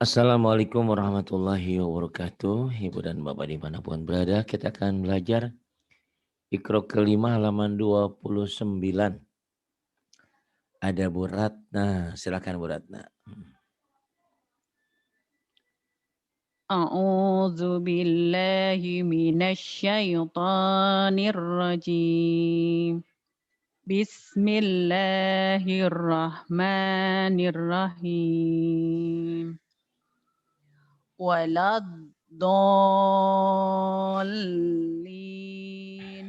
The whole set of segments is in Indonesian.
Assalamualaikum warahmatullahi wabarakatuh. Ibu dan Bapak dimanapun berada, kita akan belajar Iqra kelima halaman 29. Ada Bu Ratna, silakan Bu Ratna. A'udzu billahi minasyaitonir rajim. Bismillahirrahmanirrahim. Waladdallin.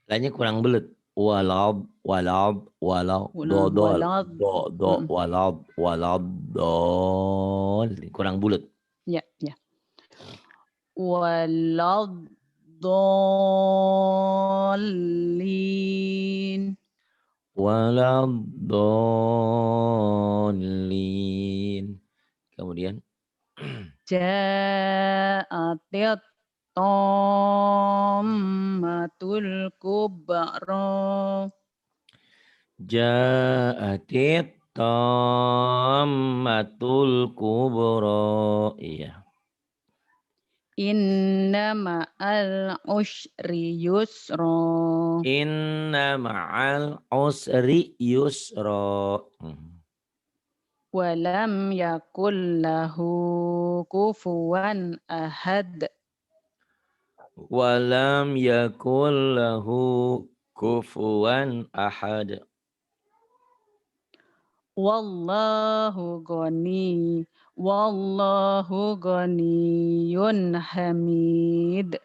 Lainnya kurang belut. Walab, walab, walab, dodol, Walad. walab, walab, dol. Kurang bulut. Ya, ya. Waladdallin. Walab, dolin. Kemudian Ja'atit tammatul kubra. Ja'atit tammatul kubra. Iya. Inna ma'al usri yusra. Inna ma'al usri yusra. Walam yakul lahu kufuwan ahad. Walam yakul lahu kufuwan ahad. Wallahu ghaniyun hamid.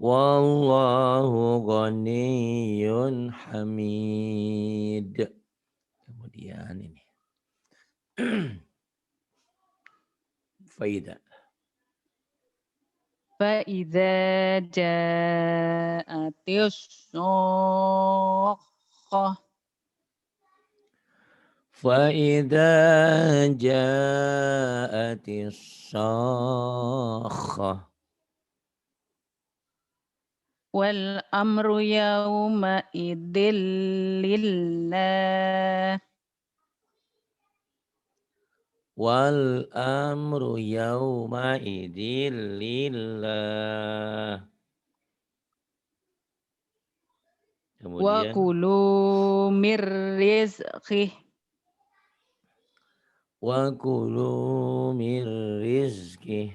Wallahu ghaniyun hamid. Kemudian ini. Faida. Fa'idza ja'atis shaqqah. فإذا جاءت الصاخة Wal amru yawma idzil lillah. والأمر يومئذ لله. Wa Kemudian kulu mir rizqih. وكلوا من رزقه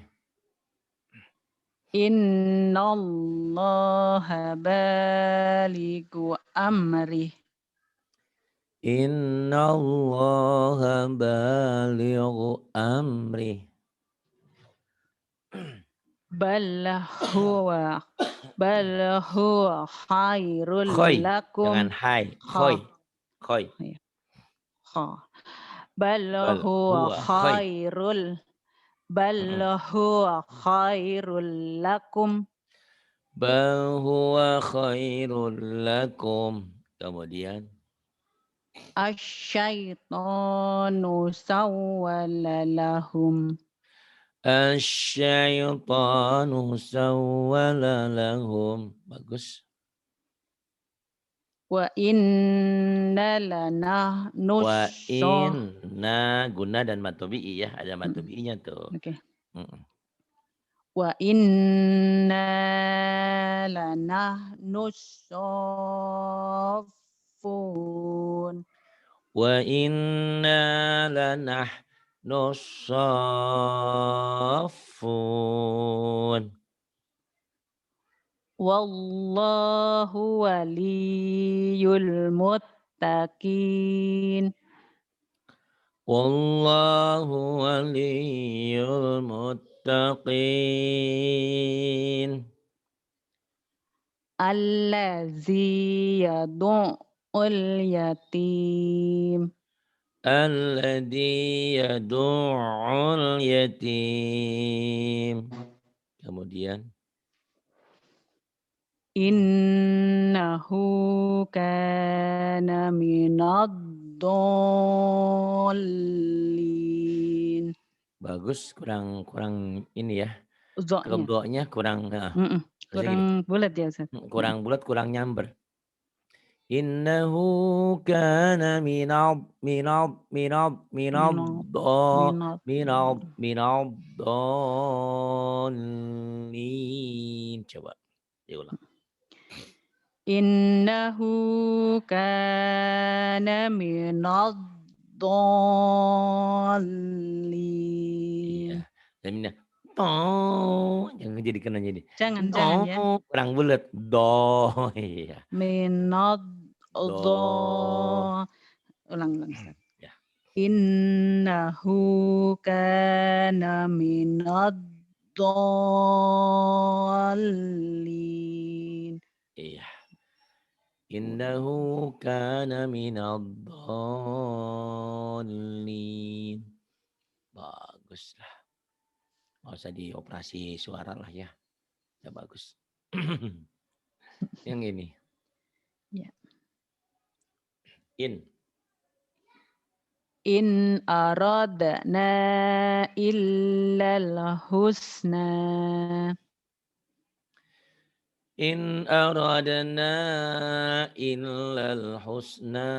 Innallaha balighu amrih. إن الله بالغ أمره. Bal huwa khairul Khoy, jangan lakum. hai, khoy, Kha. khoy. Kha. Bal Bal huwa huwa khoy. khairul lakum. Bal huwa khairul lakum. Kemudian Asyaitonu sawwala lahum. asyaitanu sawwala lahum. Bagus. Wa inna lana Wa nusoh. inna guna dan matobi'i ya. Ada matobi'inya tuh. Oke. Mm. Wa inna lana nusofun. Wa inna lanahnu saffun. Wallahu waliyul muttaqin. Wallahu waliyul muttaqin. Allazi yadu'ul yatim. Alladhi yadu'ul yatim. Kemudian Innahu kana minad dallin. bagus, kurang ini ya. Zoknya. Kedoknya kurang Kurang gini. bulat ya Ustaz. Kurang bulat, kurang nyamber. Innahu kana minad minad minad dallin. Coba diulang. innahu kana minad Iya. dallin. Dan ini do, jangan jadi kena jadi do, Jangan ya. kurang bulat. Do, iya. Minad Do. ulang Ustaz. Ya. Innahu kana minad dallin. Iya. Innahu kana minad dallin. Baguslah. Nggak usah dioperasi suara lah ya. Ya bagus. Yang ini. Ya. In. In aradna illal husna. In aradna illal husna.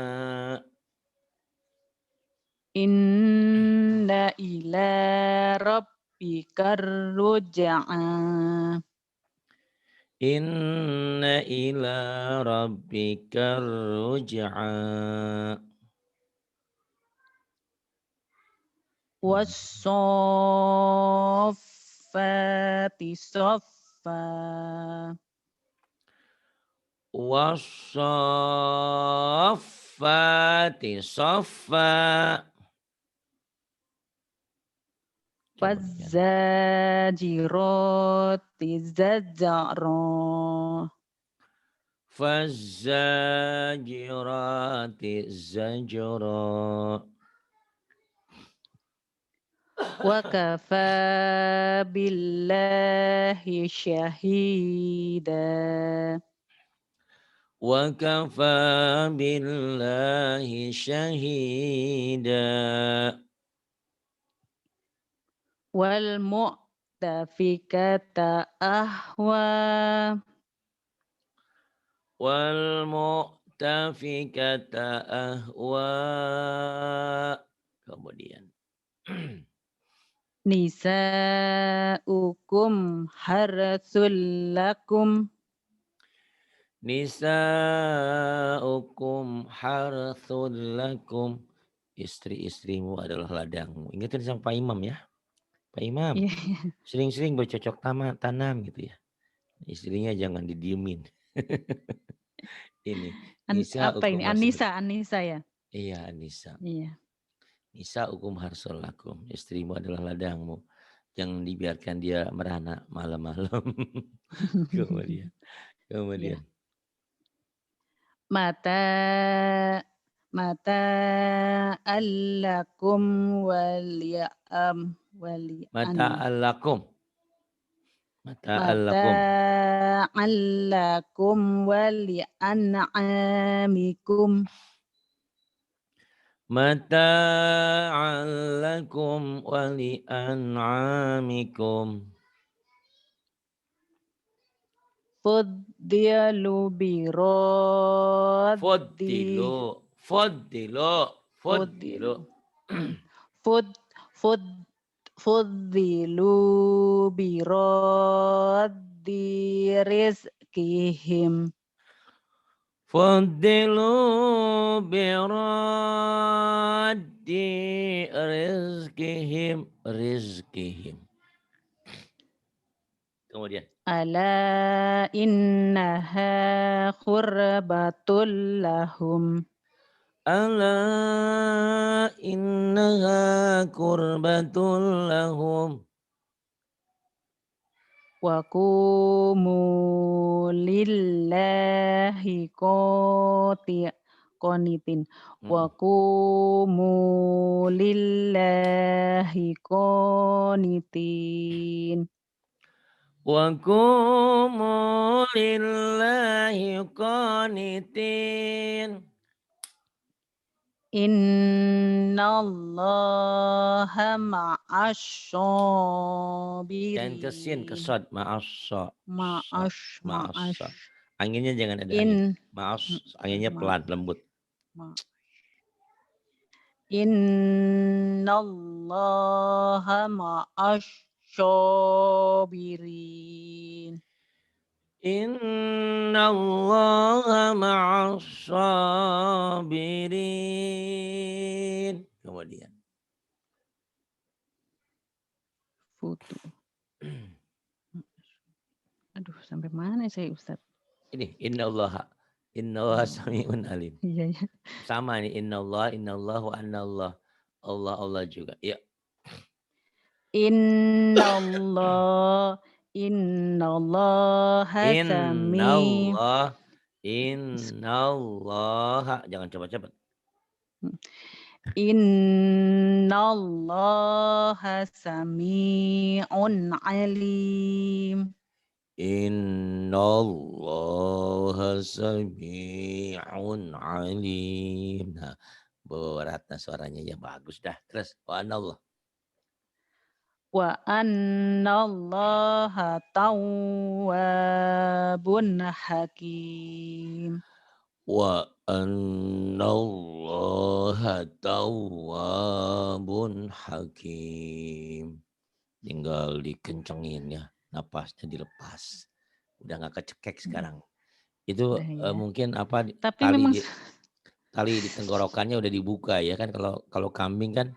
Inna ila rabbikar ruj'a. Inna ila rabbika ruj'a. Was-saffati saffa. Was-saffati saffa. Faz-zajirati zajra. Faz-zajirati zajra. Wa kafa billahi syahida. Wa kafa billahi syahida. Wal mu'tafikata ahwa. Wal mu'tafikata ahwa. Kemudian Nisa'ukum harsul lakum. nisa'ukum harthul lakum. Istri-istrimu adalah ladangmu. Ingatin sama Pak Imam ya. Pak Imam, Iya. sering-sering bercocok tanam gitu ya. Istrinya jangan didiemin. Ini Apa ini? nisa'ukum harthul. Anissa ya? Iya, Anissa. Iya. Nisa'ukum harthul lakum. Istrimu adalah ladangmu. Jangan dibiarkan dia merana malam-malam. Kemudian. Ya. Mata allakum wali'am Mata'allakum. mata allakum wali'an'amikum. Mata'allakum wali'an'amikum. Fuddilu biraddi. Fuddilu. Fuddilu biraddi rizqihim. Fuddilu biraddi rizqihim. Kemudian. Ala innaha khurbatul lahum. Ala innaha kurbatul lahum. Wa qumu lillahi qanitin. Wa qumu lillahi qanitin. Wa qumu lillahi qanitin. Innallaha ma'asy-syabirin. Dan kesin kesod ma'asya. Anginnya jangan ada angin. In Maaf, anginnya ma, pelan, lembut. ma. Innallaha ma'asy-syabirin. Innallaha ma'as sabirin. Kemudian. Futu. Aduh, sampai mana saya Ustaz? Ini innallaha. Innallaha sami'un alim. Iya ya. Sama nih innallah wa annallah. Allah Allah juga. Ya. Innallaha sami. Innallaha. Jangan cepat-cepat. Innallaha sami'un alim. Innallaha sami'un alim. Nah, berat nah suaranya ya bagus dah. Terus wa anallah. Wa annallaha tawwabun hakim. Wa anallaha tawwabun hakim. Tinggal dikencengin ya. Napasnya dilepas. Udah nggak kecekek sekarang. Itu Udah ya. mungkin apa Tapi memang tali di tenggorokannya udah dibuka ya kan, kalau kambing kan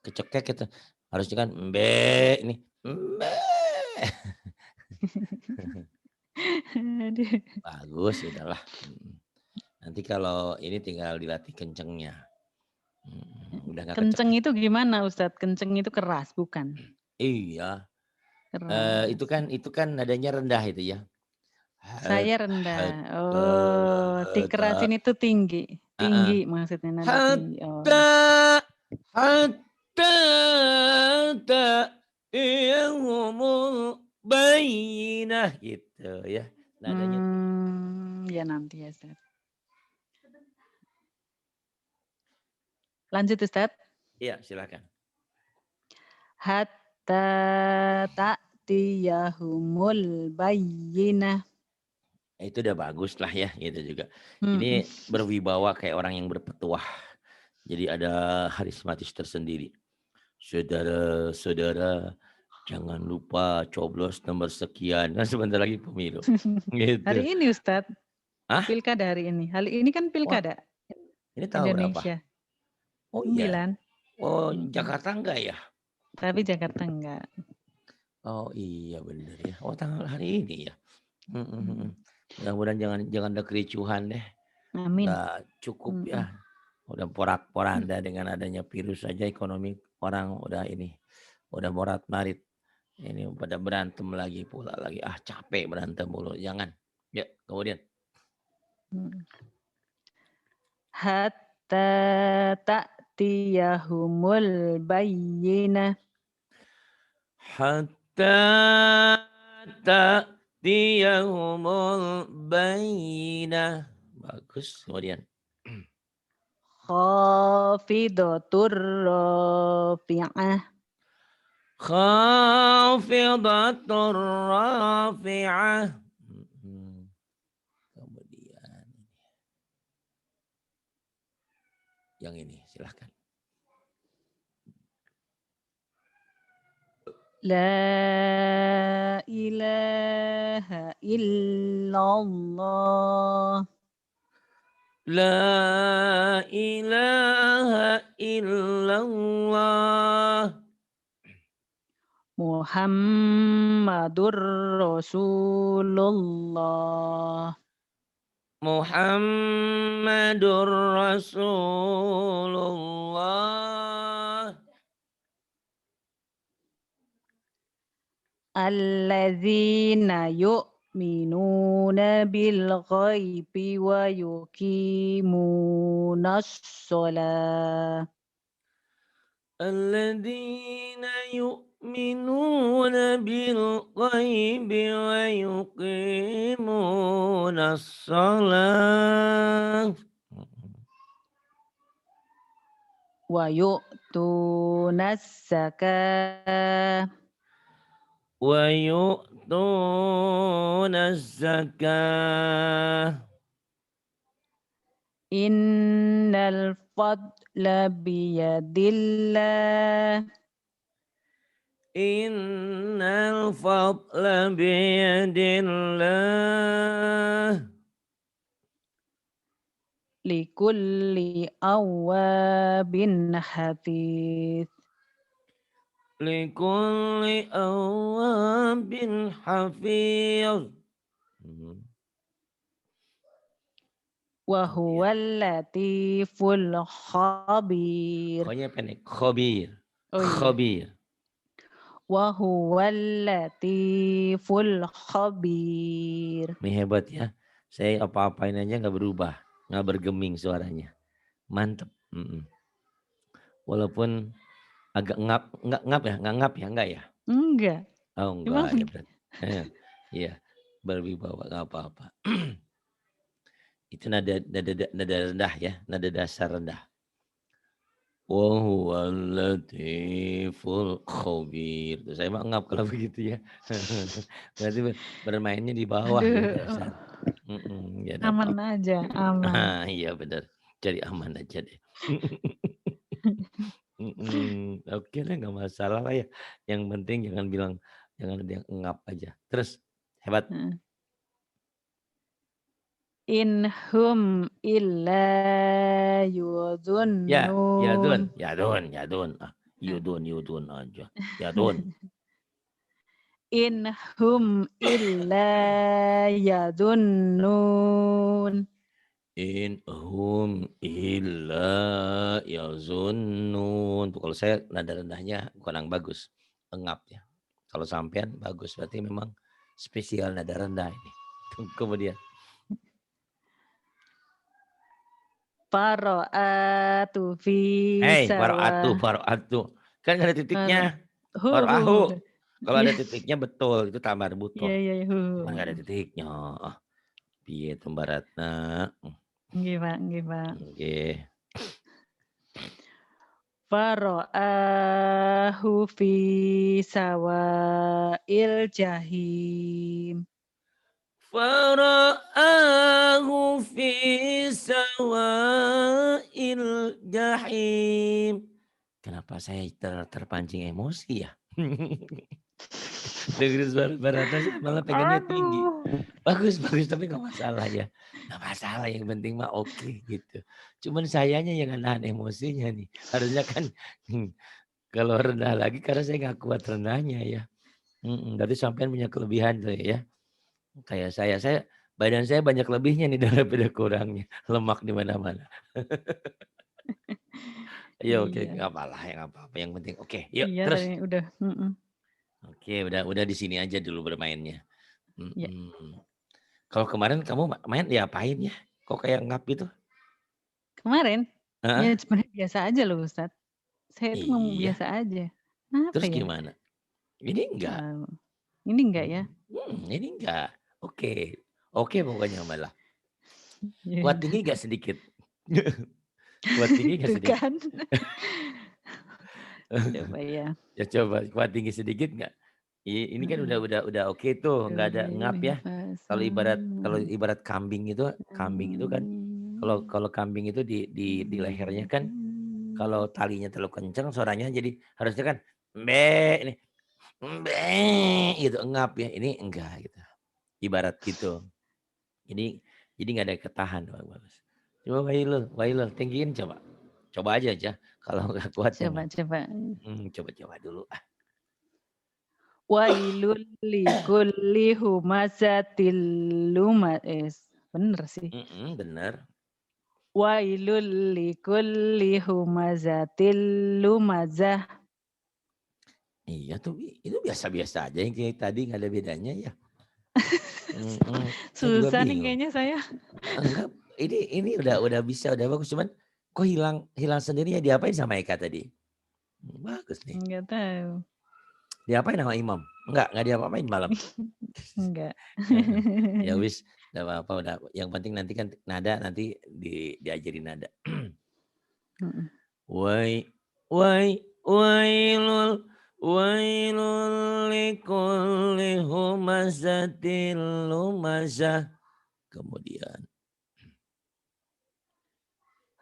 kecekek itu harusnya kan mbe nih mbe. aduh. Bagus udahlah. Nanti kalau ini tinggal dilatih kencengnya. Udah nggak Kenceng kecekek. itu gimana Ustadz? Kenceng itu keras bukan? Iya. Keras. Itu kan nadanya rendah itu ya. Saya rendah. Oh, dikerasin itu tinggi. Heeh. Tinggi maksudnya nada tinggi. Oh. Hatta hatta ta'tiyahumul bayyinah gitu ya. Nadanya tuh. Ya nanti ya Ustaz. Lanjut Ustaz. Iya, silakan. Hatta ta'tiyahumul bayyinah. Itu udah bagus lah ya gitu juga. Hmm. Ini berwibawa kayak orang yang berpetuah. Jadi ada harismatis tersendiri. Saudara-saudara, jangan lupa coblos nomor sekian. Kan sebentar lagi pemilu. Gitu. Hari ini Ustadz. Hah? Pilkada hari ini. Hari ini kan Wah, pilkada ini tahu berapa? Indonesia. Oh iya. 9. Oh, Jakarta enggak ya? Tapi Jakarta enggak. Oh iya bener ya. Oh tanggal hari ini ya. Mudah-mudahan jangan ada kericuhan deh. Amin. Udah cukup ya. Udah porak-poranda dengan adanya virus saja ekonomi orang udah ini. Udah morat-marit. Ini pada berantem lagi pula lagi. Ah capek berantem mulu. Jangan. Ya kemudian. Hatta ta'tiyahumul bayyinah. Hatta ta'tiyahumul bayyinah. Bagus. Kemudian. Khafidatur rafi'ah. Khafidatur rafi'ah. Kemudian yang ini silahkan. La ilaha illallah. La ilaha illallah. Muhammadur Rasulullah. Muhammadur Rasulullah. Alladzina yu'minuna bil ghaibi wa yuqimunas shalah. Alladzina yu'minuna bil ghaibi wa yuqimunas shalah. Wa yu'tunas zakah. wa yu'tuna zakah. Innal fadla biyadillah. Innal fadla biyadillah. Likulli awwabin hafiz. Likulli awabin hafiz. Wa Kemudian huwal latiful khabir. khonya pendek. Khabir. Oh iya. Khabir. Wa huwal latiful khabir. Ini hebat ya. Saya apa-apain aja nggak berubah. Nggak bergeming suaranya. Mantep. Walaupun agak ngap ya. Enggak ya? Enggak. Oh Emang enggak ya berarti. Iya. Berwibawa nggak apa-apa. Itu nada rendah ya. Nada dasar rendah. Wa huwal latiful khabir. Tuh, saya mah ngap kalau begitu ya. Berarti bermainnya di bawah ya Aduh. dasar. Ya enggak Aman apa-apa. aja, aman. Iya benar. Cari aman aja deh. Oke lah nggak masalah lah ya. Yang penting jangan ada yang ngap aja. Terus hebat. In hum illa Ya, yudhunnun. yadun. Yudun aja. Yadun. In hum illa yadhunnun. In hum illa yazunnun. Tuh, kalau saya nada rendahnya kurang bagus. Engap ya. Kalau sampean bagus. Berarti memang spesial nada rendah ini. Kemudian. Fara'atu fi sawa. Faro'atu. Kan ada titiknya. Hu. Faro'ahu. Kalau Iya, ada titiknya betul. Itu tamar iya, butuh. iya. Cuman gak ada titiknya. Piye tembaratna. Nggih, Pak, nggih, Pak. Oke. Fara'ahu fi sawa'il jahim. Fara'ahu fi sawa'il jahim. Kenapa saya terpancing emosi ya? Dengerin suara Barata saya malah pengennya tinggi. Aduh. Bagus, tapi gak masalah ya. Gak masalah, yang penting mah oke gitu. Cuman sayanya yang nahan emosinya nih. Harusnya kan kalau rendah lagi karena saya gak kuat rendahnya ya. Berarti sampean punya kelebihan tuh ya. Kayak saya badan saya banyak lebihnya nih daripada kurangnya. Lemak di mana-mana. Iya oke, Iya. nggak apa-apa. Yang penting oke, yuk Iya terus. tadi udah. Oke, udah di sini aja dulu bermainnya. Ya. Kalau kemarin kamu main diapain ya? Kok kayak ngap gitu? Kemarin, Heeh. ya sebenarnya biasa aja loh Ustadz. Saya itu ngomong Iya. biasa aja. Apa Terus ya? gimana? Ini enggak. Ini enggak ya? Ini enggak. Oke. Oke pokoknya malah. Ya Kuat udah. tinggi enggak sedikit? Kuat tinggi enggak Tuh sedikit? kan. Coba ya. Ya coba kuat tinggi sedikit enggak? Ini kan udah oke tuh, enggak ada ngap ya. Kalau ibarat kambing itu kan kalau kambing itu di lehernya kan kalau talinya terlalu kencang suaranya jadi harusnya kan mbe ini mbe gitu ngap ya. Ini enggak gitu. Ibarat gitu. Jadi enggak ada ketahan bagus. Coba Wailul tinggiin coba. Coba aja. Kalau enggak kuat jangan. Coba. Coba dulu. Wailul likulli humazatil lumaes. Bener sih. Bener. Wailul likulli humazatil lumazah. Iya tuh, itu biasa-biasa aja yang kayak tadi nggak ada bedanya ya. Saya juga Susah nih bingung. kayaknya saya. Enggak, ini udah bisa, udah bagus. Cuman kok hilang sendiri ya, diapain sama Eka tadi? Bagus nih. Enggak tahu. Diapain sama Imam? Enggak diapa-apain malam. Enggak. Ya wis, enggak apa-apa udah. Yang penting nanti kan nada nanti diajarin nada. Wailul Wailul likulli humazatil lumazah. Kemudian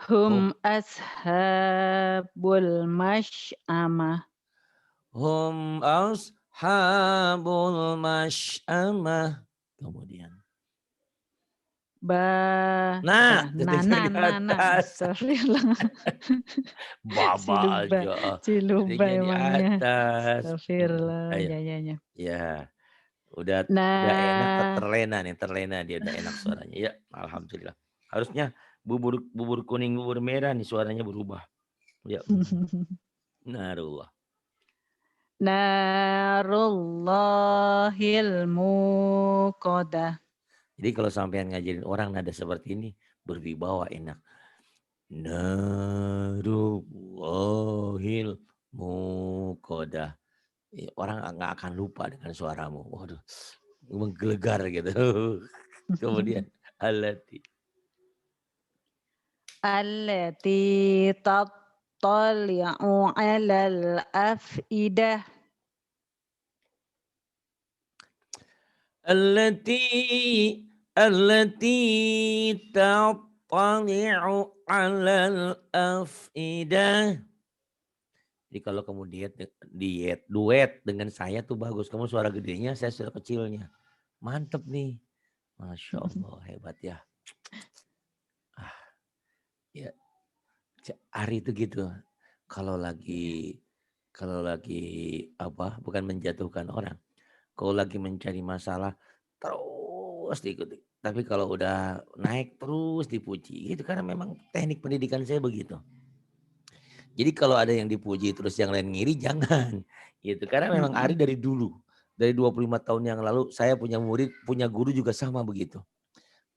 hum Hum ashabul masy'amah. hum ashabul masy'amah. Kemudian nah, ketika di Nah. atas Astagfirullah. Si baba luba, aja. si luba Ketika di emangnya. atas. Astagfirullah. Ayo. Ya. Ya, udah enak Nah, terlena dia udah enak suaranya. Ya, alhamdulillah. Harusnya bubur bubur kuning bubur merah nih suaranya berubah. Ya. Narullah. narullahil muqadah. Jadi kalau sampean ngajarin orang nada seperti ini berwibawa enak. Narullahil muqadah. Orang nggak akan lupa dengan suaramu. Waduh, menggelegar gitu. Kemudian alati. Allati tattali'u 'alal af'idah. Allati tattali'u 'alal afidah. Jadi kalau kamu duet dengan saya tuh bagus. Kamu suara gedenya, saya suara kecilnya. Mantep nih. Masya Allah, hebat ya. Ya, Ari itu gitu. Kalau lagi apa? Bukan menjatuhkan orang. Kalau lagi mencari masalah terus diikuti. Tapi kalau udah naik terus dipuji. Itu karena memang teknik pendidikan saya begitu. Jadi kalau ada yang dipuji terus yang lain ngiri jangan. Gitu. Karena memang Ari dari dulu. Dari 25 tahun yang lalu saya punya murid, punya guru juga sama begitu.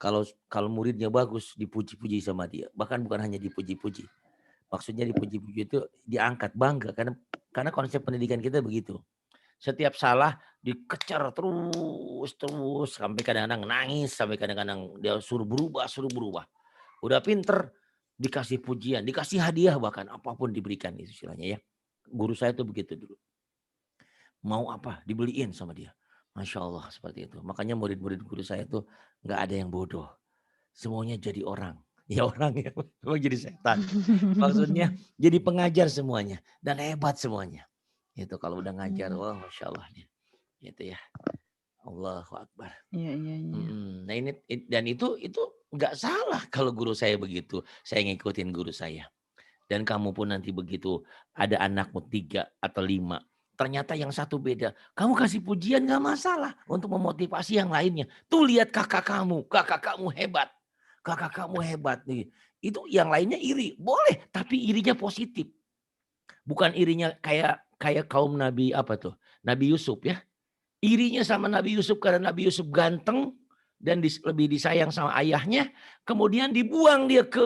Kalau kalau muridnya bagus dipuji-puji sama dia. Bahkan bukan hanya dipuji-puji. Maksudnya dipuji-puji itu diangkat bangga karena konsep pendidikan kita begitu. Setiap salah dikejar terus sampai kadang-kadang nangis, sampai kadang-kadang dia suruh berubah. Udah pinter dikasih pujian, dikasih hadiah bahkan apapun diberikan itu istilahnya ya. Guru saya tuh begitu dulu. Mau apa dibeliin sama dia. Masya Allah seperti itu. Makanya murid-murid guru saya tuh nggak ada yang bodoh. Semuanya jadi orang. Ya orang yang mau jadi setan. Maksudnya jadi pengajar semuanya. Dan hebat semuanya. Itu kalau udah ngajar, wah Masya Allah. Gitu ya. Allahu Akbar. Iya. Nah ini dan itu nggak salah kalau guru saya begitu. Saya ngikutin guru saya. Dan kamu pun nanti begitu ada anakmu 3 atau 5. Ternyata yang satu beda. Kamu kasih pujian gak masalah untuk memotivasi yang lainnya. Tuh lihat kakak kamu hebat. Kakak kamu hebat nih. Itu yang lainnya iri. Boleh, tapi irinya positif. Bukan irinya kayak kaum Nabi apa tuh? Nabi Yusuf ya. Irinya sama Nabi Yusuf karena Nabi Yusuf ganteng dan lebih disayang sama ayahnya, kemudian dibuang dia ke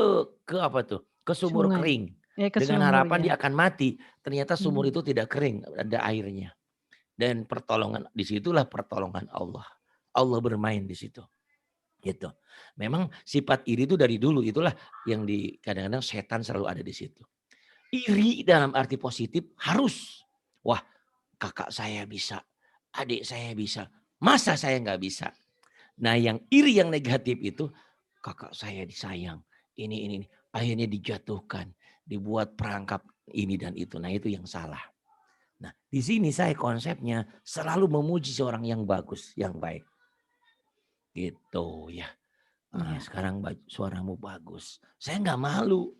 apa tuh? Ke sumur Sungai. kering. Ke Dengan sumur harapan ya. dia akan mati. Ternyata sumur itu tidak kering, ada airnya. Dan pertolongan disitulah pertolongan Allah. Allah bermain di situ. Gitu. Memang sifat iri itu dari dulu, itulah yang kadang-kadang setan selalu ada di situ. Iri dalam arti positif harus. Wah, kakak saya bisa, adik saya bisa, masa saya nggak bisa? Nah yang iri yang negatif itu, kakak saya disayang, ini. Akhirnya dijatuhkan, dibuat perangkap ini dan itu. Nah itu yang salah. Nah di sini saya konsepnya selalu memuji seorang yang bagus, yang baik. Gitu ya. Nah, sekarang suaramu bagus. Saya nggak malu.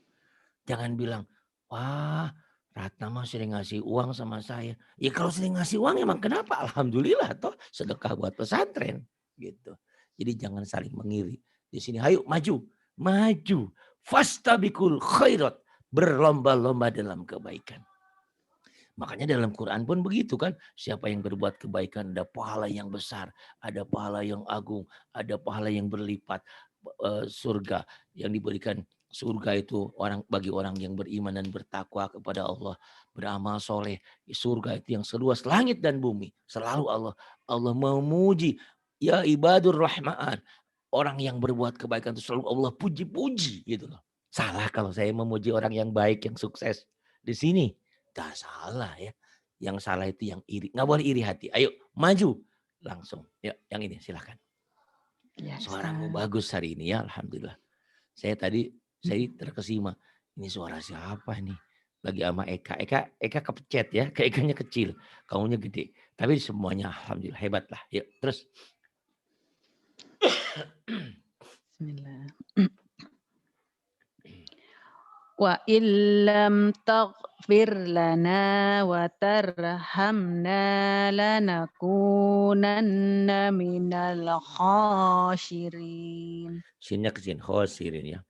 Jangan bilang, wah Ratna mah sering ngasih uang sama saya. Ya kalau sering ngasih uang emang kenapa? Alhamdulillah toh sedekah buat pesantren. Gitu. Jadi jangan saling mengiri. Di sini ayo maju. Fastabikul khairat. Berlomba-lomba dalam kebaikan. Makanya dalam Quran pun begitu kan. Siapa yang berbuat kebaikan ada pahala yang besar. Ada pahala yang agung. Ada pahala yang berlipat. Surga yang diberikan. Surga itu bagi orang yang beriman dan bertakwa kepada Allah. Beramal soleh. Surga itu yang seluas langit dan bumi. Selalu Allah memuji. Ya ibadur rahman. Orang yang berbuat kebaikan itu selalu Allah puji-puji gitu loh. Salah kalau saya memuji orang yang baik, yang sukses. Di sini. Gak salah ya. Yang salah itu yang iri. Nggak boleh iri hati. Ayo maju langsung. Ya, yang ini silahkan. Ya, Suaramu Ustaz. bagus hari ini ya, alhamdulillah. Saya terkesima. Ini suara siapa nih? Lagi sama Eka. Eka kepecet ya. Ekanya kecil. Kamunya gede. Tapi semuanya alhamdulillah hebat lah. Yuk terus. Bismillah. Wa illam taghfir lana wa tarhamna lanakunanna minal khasirin. Sinnya kecil. Khosirin ya.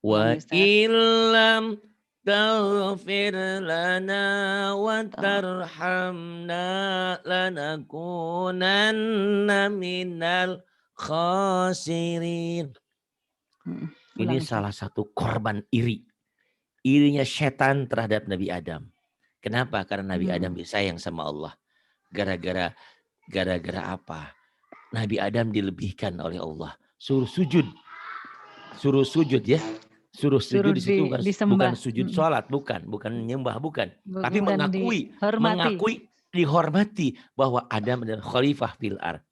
Ulang Wa ya, Ustaz. illam taghfir lana wa tarhamna lanakunanna minal khasirin. Ini Ulang, Ustaz. salah satu korban iri. Irinya setan terhadap Nabi Adam. Kenapa? Karena Nabi Adam disayang sama Allah. Gara-gara apa? Nabi Adam dilebihkan oleh Allah. Suruh sujud ya. Suruh sujud di situ bukan sujud sholat, bukan nyembah, bukan. Tapi mengakui, dihormati bahwa Adam adalah khalifah fil ardh.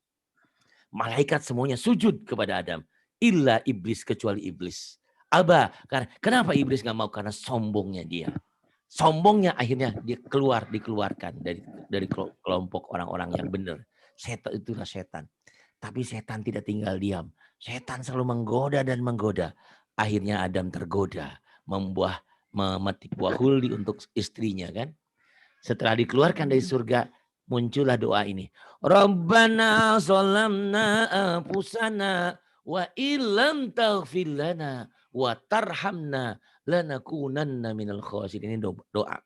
Malaikat semuanya sujud kepada Adam. Illa iblis, kecuali iblis. Kenapa iblis nggak mau? Karena sombongnya dia. Sombongnya akhirnya dia dikeluarkan dari kelompok orang-orang yang benar. Setan itulah setan. Tapi setan tidak tinggal diam. Setan selalu menggoda dan menggoda. Akhirnya Adam tergoda, memetik buah huldi untuk istrinya kan. Setelah dikeluarkan dari surga, muncullah doa ini. Rabbana zalamna anfusana wa illam taghfir lana wa tarhamna lanakunanna minal khasirin. Ini doa.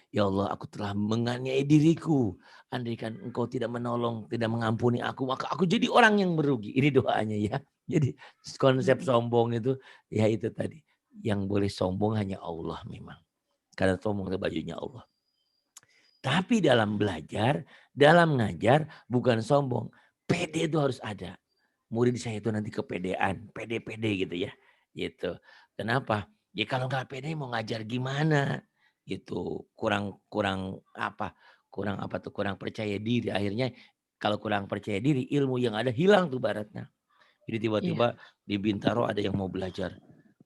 Ya Allah, aku telah menganiaya diriku. Andaikan engkau tidak menolong, tidak mengampuni aku, maka aku jadi orang yang merugi. Ini doanya ya. Jadi konsep sombong itu, ya itu tadi. Yang boleh sombong hanya Allah memang. Karena sombong itu bajunya Allah. Tapi dalam belajar, dalam ngajar, bukan sombong. Pede itu harus ada. Murid saya itu nanti kepedean, pede-pede gitu ya. Gitu. Kenapa? Ya kalau nggak pede mau ngajar gimana? Gitu. Kurang percaya diri. Akhirnya kalau kurang percaya diri, ilmu yang ada hilang tuh baratnya. Jadi tiba-tiba di Bintaro ada yang mau belajar.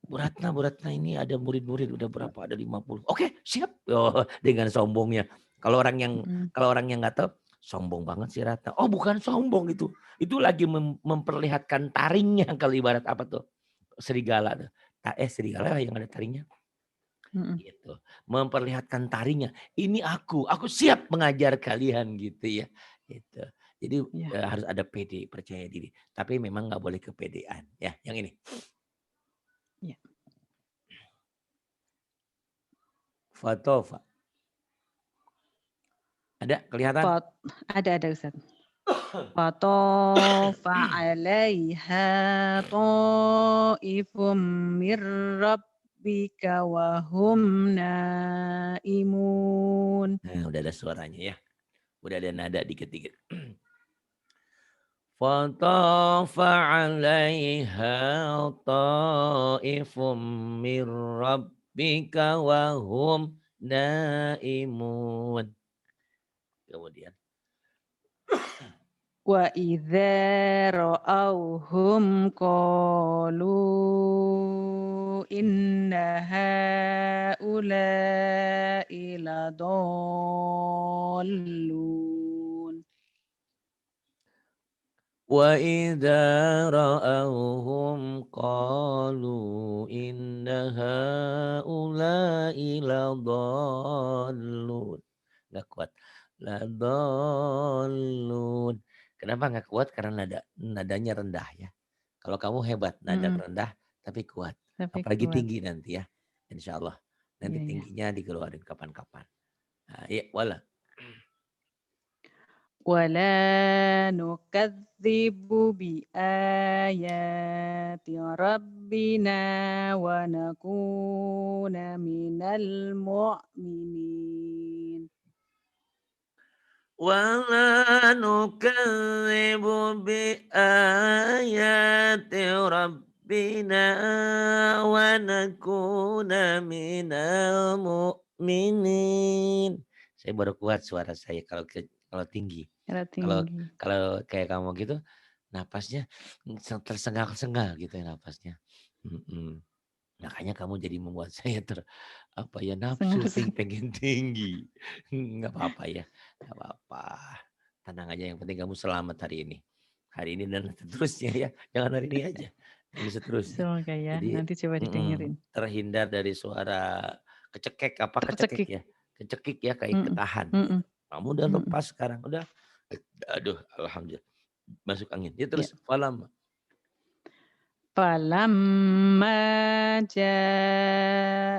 Bu Ratna ini ada murid-murid udah berapa? Ada 50. Oke, siap. Oh, dengan sombongnya. Kalau orang yang nggak tahu, sombong banget sih Ratna. Oh, bukan sombong itu. Itu lagi memperlihatkan taringnya kalau ibarat apa tuh? Serigala tuh. Serigala yang ada taringnya. Gitu. Memperlihatkan taringnya. Ini aku siap mengajar kalian gitu ya. Gitu. Jadi harus ada pede, percaya diri. Tapi memang nggak boleh kepedean ya. Yang ini. Ya. Fatofa. Ada kelihatan? Ada Ustaz. Fatofa 'alaiha ta'ifum mir rabbika wa hum naimun. Nah, udah ada suaranya ya. Udah ada nada dikit-dikit. Fatafa 'alaiha ta'ifum mir rabbika wa hum naimun. Kemudian Wa idza ra'awhum qalu inna haula'i ladallun. wa idza ra'awhum qalu inna haula'i ladallun. Enggak kuat. Ladallun. Kenapa nggak kuat? Karena nadanya rendah ya. Kalau kamu hebat, nada rendah tapi kuat. Apalagi tinggi nanti ya. Insya Allah. Nanti tingginya dikeluarin kapan-kapan. Nah, ya, wala. Wala nukadzibu bi ayati rabbina wa nakuna minal mu'minin. Wala nukadzibu bi ayati rabbina wa nakuna minal mu'minin. Saya baru kuat suara saya kalau tinggi. Cara Kalau tinggi. kalau kayak kamu gitu, napasnya tersengal-sengal gitu ya napasnya. Makanya kamu jadi membuat saya nafsu Sengal-sengal. pengen tinggi. Nggak apa-apa ya, nggak apa-apa. Tenang aja, yang penting kamu selamat hari ini. Hari ini dan seterusnya ya, jangan hari ini aja. Ini seterusnya. Semoga ya, Jadi nanti coba didengerin. terhindar dari suara kecekek kecekek Tercekik. ya. Kecekik ya kayak Mhm, ketahan gitu. mhm, Kamu udah mhm. lepas sekarang, udah. Aduh, alhamdulillah. Masuk angin. Ya Ya. terus falam. Falamma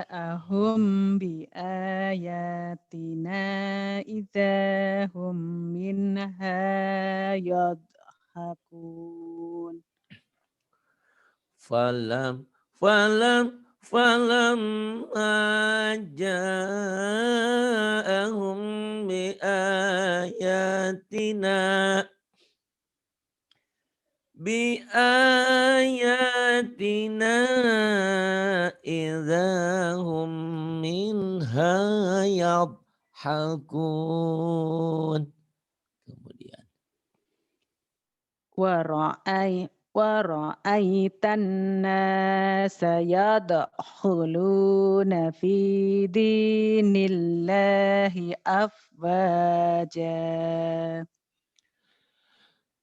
ja'ahum biayatina idzahum minha yadhakun. Falam ja'ahum bi ayatina idahum minha yadhakun. Kemudian Wara'aitan nasa yadkhuluna fi dinillahi afwaja.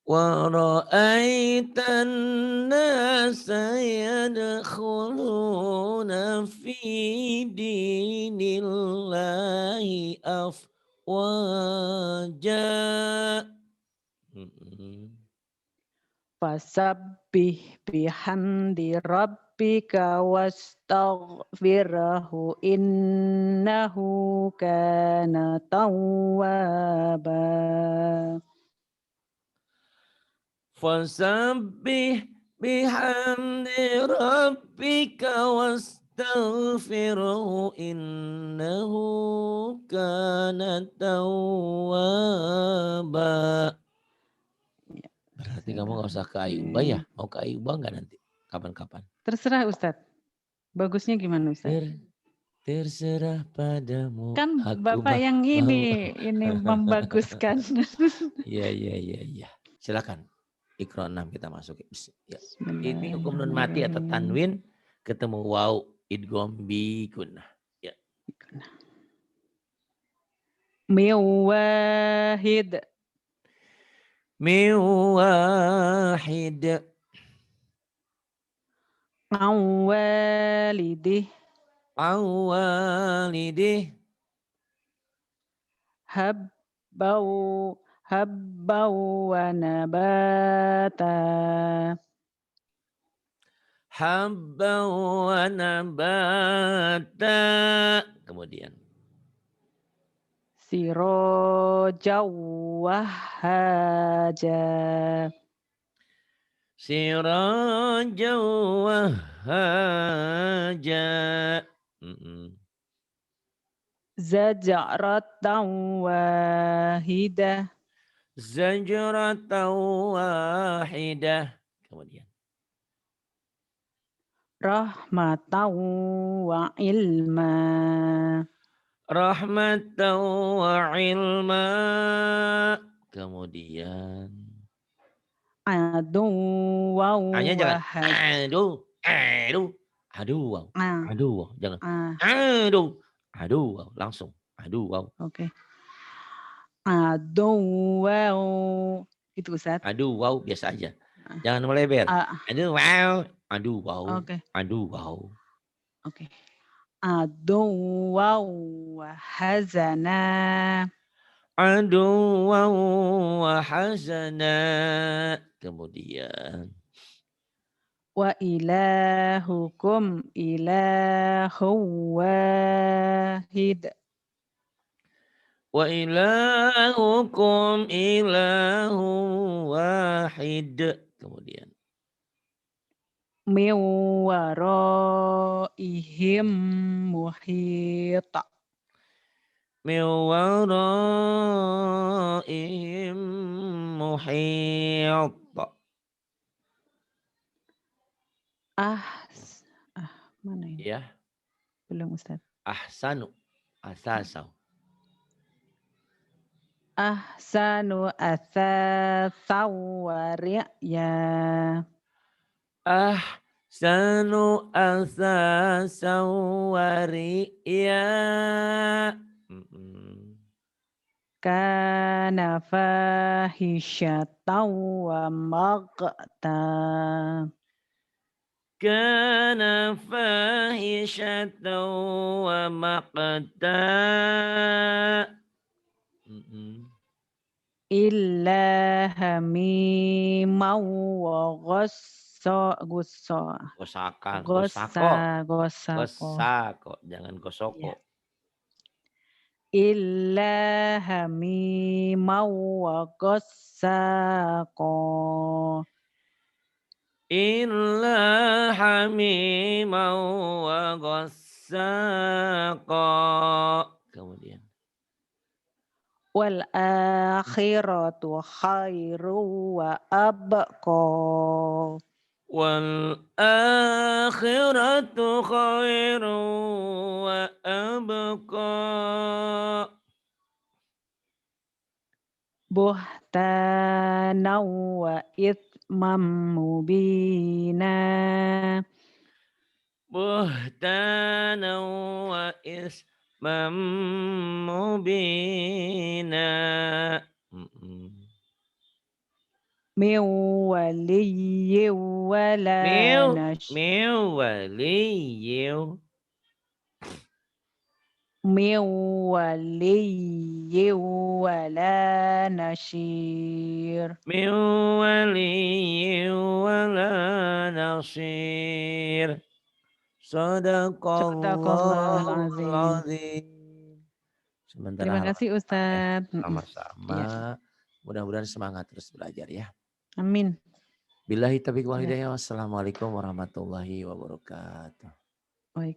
ورأيت الناس يدخلون في دين الله أفواجا. Fasabbih bihamdi rabbika wastaghfirhu innahu kana tawwaba. Fasabbih bihamdi rabbika wastaghfirhu innahu kana tawwaba. Ya, Berarti kamu gak usah ke Ayuba ya? Bismillahirrahmanirrahim. Mau ke Ayuba nggak nanti? Kapan-kapan? Terserah Ustadz. Bagusnya gimana Ustadz? Terserah padamu, Kan aku Bapak yang mau. ini membaguskan. Iya, iya, iya, iya. Silakan. Iqra 6 kita masuk. Ya. Ini hukum nun mati atau Bismillahirrahmanirrahim. tanwin ketemu waw idgham bi gunnah. Ya. Miwahid. Min wahid. Awalidih. Awalidih. Habbau. Habbau wa nabata. Habba wa nabata. Kemudian. Sirojau wahaja. Sirajan wahaja. Zajaratan wahidah. Zajratan wahidah. Kemudian. Rahmatan wa ilma. Rahmatan wa ilma. Kemudian. Aduwa Hanya jangan. wahad. Aduh, wow. Ah, Aduh, wow. Jangan. ah, Aduh, wow. Langsung. Aduh, wow. oke. Aduwa. Itu Ustaz. Aduh, wow. Biasa aja. Jangan melebar. Ah, Aduh, wow. Aduh, wow. oke, Aduh, wow. oke. Aduwa wahazana. Aduh, wow. Wahazana. Kemudian. Wa ilahukum ilahu wahid. Wa ilahukum ilahu wahid. Kemudian. Min waraihim muhita. Min waraihim muhit. Ah, mana ini? Ya. Belum Ustaz. Ahsanu. Asasau. ahsanu atsatsaw wa ri'ya. Ahsanu asasaw wa ri'ya. Kana fahisyatan wa maqta. Kana fahishatan wa maqta. Illa hamimaw wa Gosakan, gosako. gosako. Gosako, jangan Ya. gosoko. Illa hamimaw wa gosako. Illa hamiman wa ghassaqo. Kemudian. Wal akhiratu khairu wa abqa. Wal akhiratu khairu wa abqa. Buhtana wa ithmam mubina. Buhtana wa ismam mubina. Min waliyyin wala Miu waliyu. min waliyyin wala nashir. Min waliyyin wala nasir. Sadaqallahul Sadaqallahul azim. azim. Sementara Terima kasih Ustadz. sama-sama. Ya. Mudah-mudahan semangat terus belajar ya. Amin. Billahi taufiq wal Ya. hidayah. Wassalamualaikum warahmatullahi wabarakatuh. Waalaikumsalam.